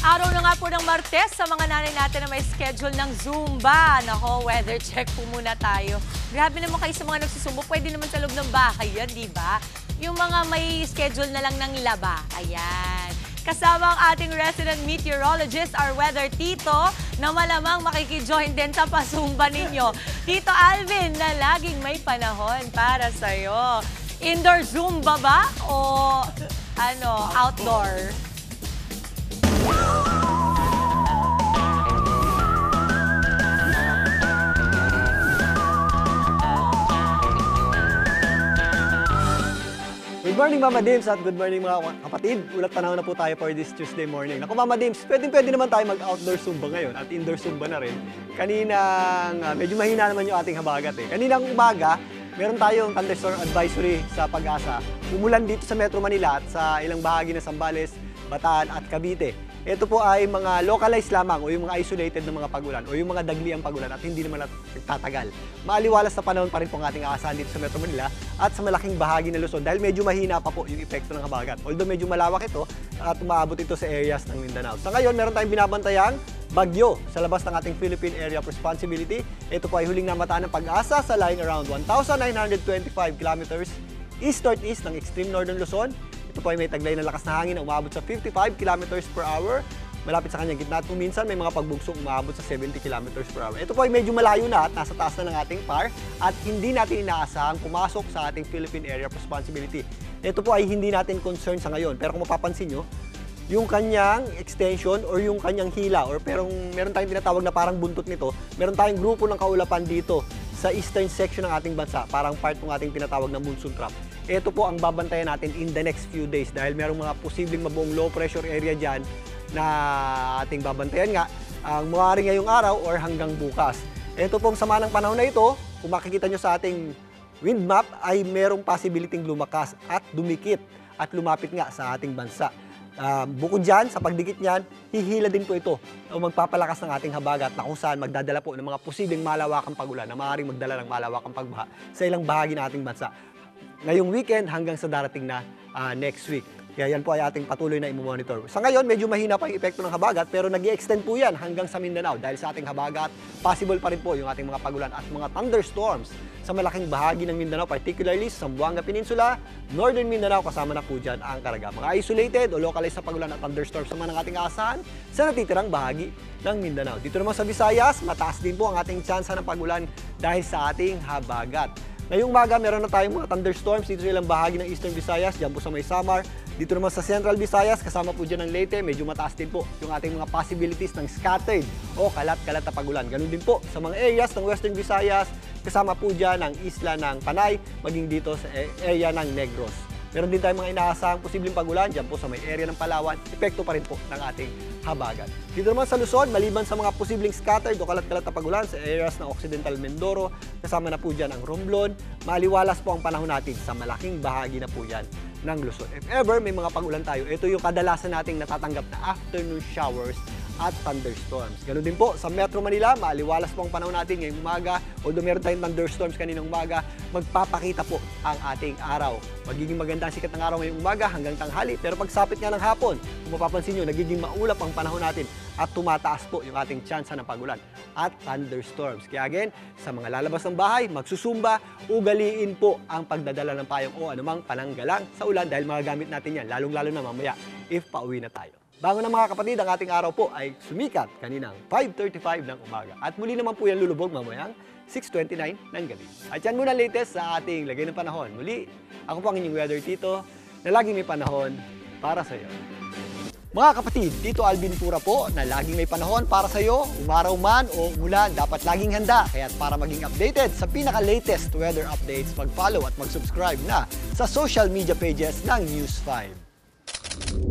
Araw na nga po ng Martes sa mga nanay natin na may schedule ng Zumba. Nako, weather check po muna tayo. Grabe naman kayo sa mga nagsusumbo. Pwede naman sa loob ng bahay yan, di ba? Yung mga may schedule na lang ng laba. Ayan. Kasama ang ating resident meteorologist, our weather tito, na malamang makikijoin din sa pasumba ninyo. Tito Alvin, na laging may panahon para sa'yo. Indoor Zumba ba? O outdoor? Good morning, Mama Dims, at good morning mga kapatid. Ulat panahon na po tayo for this Tuesday morning. Ako, Mama Dims, pwede naman tayo mag-outdoor Zumba ngayon at indoor Zumba na rin. Kaninang, medyo mahina naman yung ating habagat eh. Kaninang umaga, meron tayong thunderstorm advisory sa Pag-asa. Umulan dito sa Metro Manila at sa ilang bahagi ng Zambales, Bataan at Cavite. Ito po ay mga localized lamang o yung mga isolated na mga pagulan o yung mga dagliang pagulan at hindi naman nagtatagal. Maaliwalas na panahon pa rin po ang ating aasahan dito sa Metro Manila at sa malaking bahagi ng Luzon dahil medyo mahina pa po yung epekto ng habagat. Although medyo malawak ito at umaabot ito sa areas ng Mindanao. Sa ngayon, meron tayong binabantayang bagyo sa labas ng ating Philippine Area of Responsibility. Ito po ay huling namataan ng Pag-asa sa line around 1,925 kilometers east-northeast ng extreme northern Luzon. Ito po ay may taglay na lakas na hangin na umabot sa 55 kilometers per hour. Malapit sa kanyang gitna at minsan may mga pagbugsong umabot sa 70 kilometers per hour. Ito po ay medyo malayo na at nasa taas na ng ating PAR at hindi natin inaasahang pumasok sa ating Philippine Area of Responsibility. Ito po ay hindi natin concern sa ngayon. Pero kung mapapansin nyo, yung kanyang extension or yung kanyang hila or meron tayong tinatawag na parang buntot nito, meron tayong grupo ng kaulapan dito sa eastern section ng ating bansa, parang part ng ating tinatawag na monsoon trap. Ito po ang babantayan natin in the next few days dahil merong mga posibleng mabuong low pressure area dyan na ating babantayan nga ang maaaring ngayong araw or hanggang bukas. Ito pong sama ng panahon na ito, kung makikita nyo sa ating wind map ay merong possibility lumakas at dumikit at lumapit nga sa ating bansa. Bukod dyan, sa pagdikit niyan, hihila din po ito o magpapalakas ng ating habagat na kung saan magdadala po ng mga posibleng malawakang pagulan na maaaring magdala ng malawakang pagbaha sa ilang bahagi ng ating bansa. Ngayong weekend hanggang sa darating na next week. Kaya yan po ay ating patuloy na i-monitor. Sa ngayon, medyo mahina pa yung epekto ng habagat pero nag-i-extend po yan hanggang sa Mindanao. Dahil sa ating habagat, possible pa rin po yung ating mga pagulan at mga thunderstorms sa malaking bahagi ng Mindanao, particularly sa Zamboanga Peninsula, Northern Mindanao, kasama na po dyan ang Caraga. Mga isolated o localized na pagulan at thunderstorms naman ang ating aasahan sa natitirang bahagi ng Mindanao. Dito naman sa Visayas, mataas din po ang ating tsansa ng pagulan dahil sa ating habagat. Ngayong umaga, meron na tayong mga thunderstorms dito sa ilang bahagi ng Eastern Visayas, dyan po sa may Samar. Dito naman sa Central Visayas, kasama po dyan ng Leyte, medyo mataas din po yung ating mga possibilities ng scattered o kalat-kalat na pagulan. Ganun din po sa mga areas ng Western Visayas, kasama po dyan ang isla ng Panay, maging dito sa area ng Negros. Meron din tayong mga inaasahang posibleng pagulan dyan po sa may area ng Palawan, epekto pa rin po ng ating habagat. Dito naman sa Luzon, maliban sa mga posibleng scattered o kalat-kalat na pagulan sa areas ng Occidental Mindoro, kasama na po dyan ang Romblon, maliwalas po ang panahon natin sa malaking bahagi na po yan ng Luzon. If ever may mga pagulan tayo, ito yung kadalasan nating natatanggap na afternoon showers at thunderstorms. Ganun din po sa Metro Manila, maaliwalas po ang panahon natin ngayong umaga. Although meron tayong thunderstorms kaninang umaga, magpapakita po ang ating araw. Magiging maganda ang sikat ng araw ngayong umaga hanggang tanghali. Pero pagsapit nga ng hapon, kung mapapansin nyo, nagiging maulap ang panahon natin at tumataas po yung ating tsansa ng pagulan at thunderstorms. Kaya again, sa mga lalabas ng bahay, magsusumba, ugaliin po ang pagdadala ng payong o anumang pananggalang sa ulan dahil magagamit natin yan, lalong-lalo na mamaya if pauwi na tayo. Bago na mga kapatid, ang ating araw po ay sumikat kaninang 5:35 ng umaga. At muli naman po yan lulubog mamayang 6:29 ng gabi. At yan muna latest sa ating lagay ng panahon. Muli, ako po ang inyong weather tito na laging may panahon para sa iyo. Mga kapatid, Tito Alvin Pura po na laging may panahon para sa iyo, umaraw man o umulan, dapat laging handa. Kaya para maging updated sa pinaka-latest weather updates, mag-follow at mag-subscribe na sa social media pages ng News 5.